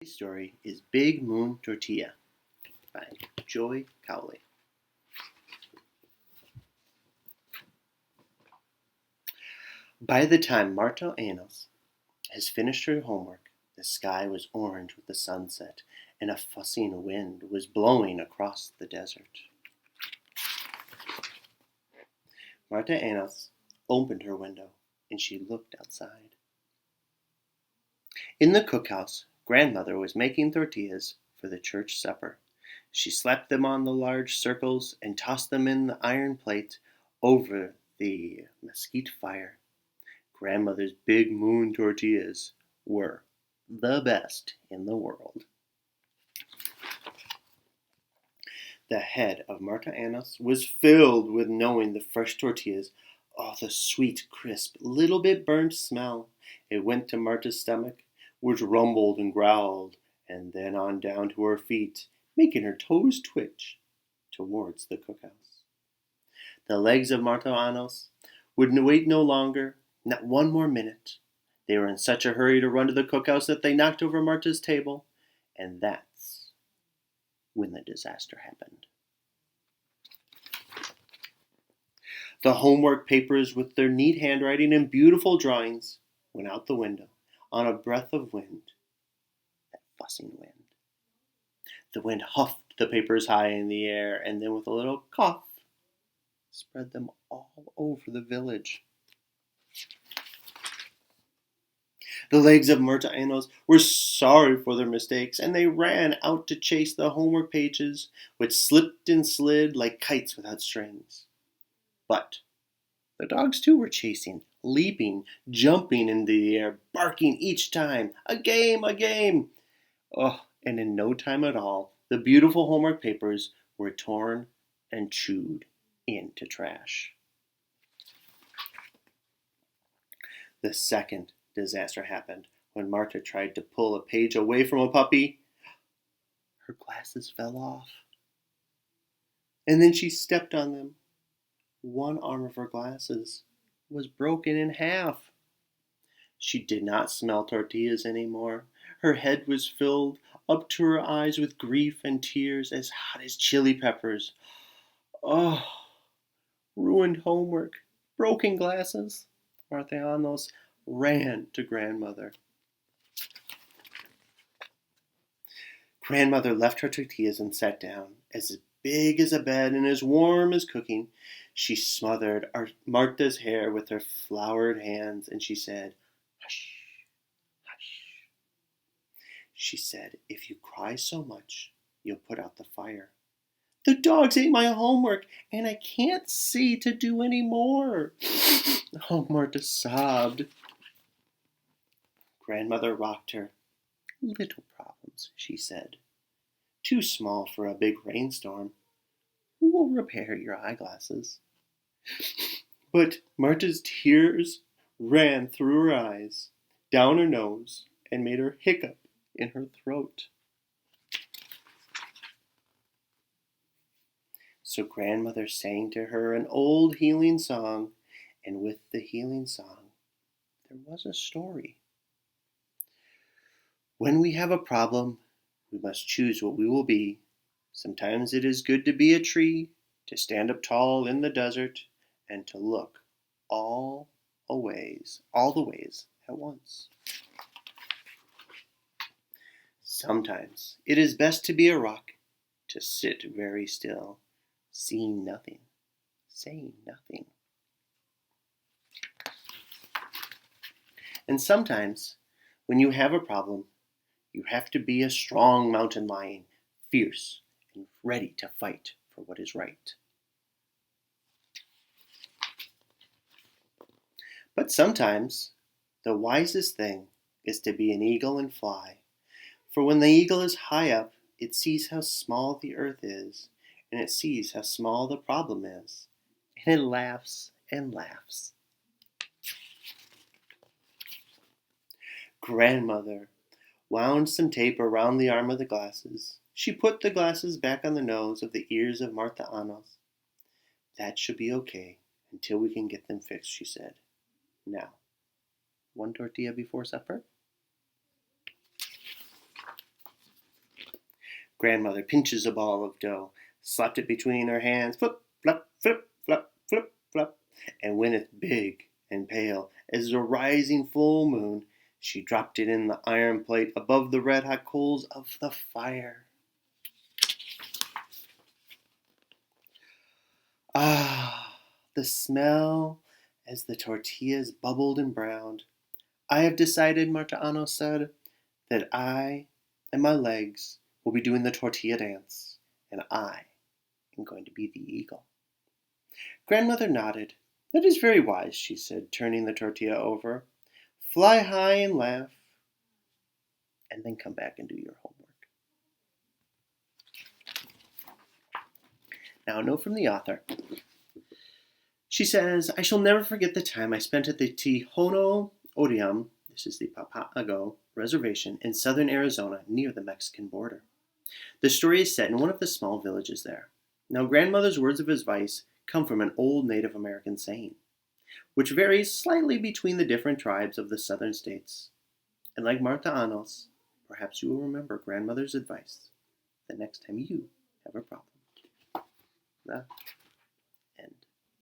Story is Big Moon Tortilla by Joy Cowley. By the time Marta Enos has finished her homework, the sky was orange with the sunset, and a fussing wind was blowing across the desert. Marta Enos opened her window, and she looked outside. In the cookhouse, Grandmother was making tortillas for the church supper. She slapped them on the large circles and tossed them in the iron plate over the mesquite fire. Grandmother's Big Moon tortillas were the best in the world. The head of Marta Enos was filled with knowing the fresh tortillas. Oh, the sweet, crisp, little bit burnt smell. It went to Marta's stomach, which rumbled and growled, and then on down to her feet, making her toes twitch towards the cookhouse. The legs of Marta Enos would wait no longer, not one more minute. They were in such a hurry to run to the cookhouse that they knocked over Marta's table, and that's when the disaster happened. The homework papers with their neat handwriting and beautiful drawings went out the window on a breath of wind, that fussing wind. The wind huffed the papers high in the air, and then with a little cough, spread them all over the village. The legs of Marta Enos were sorry for their mistakes, and they ran out to chase the homework pages, which slipped and slid like kites without strings. But the dogs too were chasing, leaping, jumping into the air, barking each time, "A game, a game!" Oh, and in no time at all, the beautiful homework papers were torn and chewed into trash. The second disaster happened when Marta tried to pull a page away from a puppy. Her glasses fell off, and then she stepped on them. One arm of her glasses was broken in half. She did not smell tortillas anymore. Her head was filled up to her eyes with grief and tears as hot as chili peppers. Oh, ruined homework, broken glasses. Marta Enos ran to Grandmother. Grandmother left her tortillas and sat down, as big as a bed and as warm as cooking. She smothered Marta's hair with her floured hands, and she said, "Hush, hush." She said, "If you cry so much, you'll put out the fire. The dogs ate my homework, and I can't see to do any more." Oh, Marta sobbed. Grandmother rocked her. "Little problems," she said. "Too small for a big rainstorm. Who will repair your eyeglasses?" But Marta's tears ran through her eyes, down her nose, and made her hiccup in her throat. So Grandmother sang to her an old healing song, and with the healing song, there was a story. When we have a problem, we must choose what we will be. Sometimes it is good to be a tree, to stand up tall in the desert, and to look all the ways at once. Sometimes it is best to be a rock, to sit very still, seeing nothing, saying nothing. And sometimes, when you have a problem, you have to be a strong mountain lion, fierce and ready to fight for what is right. But sometimes, the wisest thing is to be an eagle and fly. For when the eagle is high up, it sees how small the earth is, and it sees how small the problem is, and it laughs and laughs. Grandmother wound some tape around the arm of the glasses. She put the glasses back on the nose of the ears of Marta Enos. "That should be okay until we can get them fixed," she said. "Now, one tortilla before supper?" Grandmother pinches a ball of dough, slapped it between her hands, flip, flop, flip, flop, flip, flop, and when it's big and pale as a rising full moon, she dropped it in the iron plate above the red-hot coals of the fire. Ah, the smell as the tortillas bubbled and browned. I have decided, Marta Enos said, that I and my legs will be doing the tortilla dance, and I am going to be the eagle. Grandmother nodded. That is very wise, she said, turning the tortilla over. Fly high and laugh, and then come back and do your homework. Now, a note from the author. She says, I shall never forget the time I spent at the Tijuana Odium, this is the Papago Reservation, in southern Arizona near the Mexican border. The story is set in one of the small villages there. Now, grandmother's words of advice come from an old Native American saying, which varies slightly between the different tribes of the southern states. And like Marta Enos, perhaps you will remember grandmother's advice the next time you have a problem.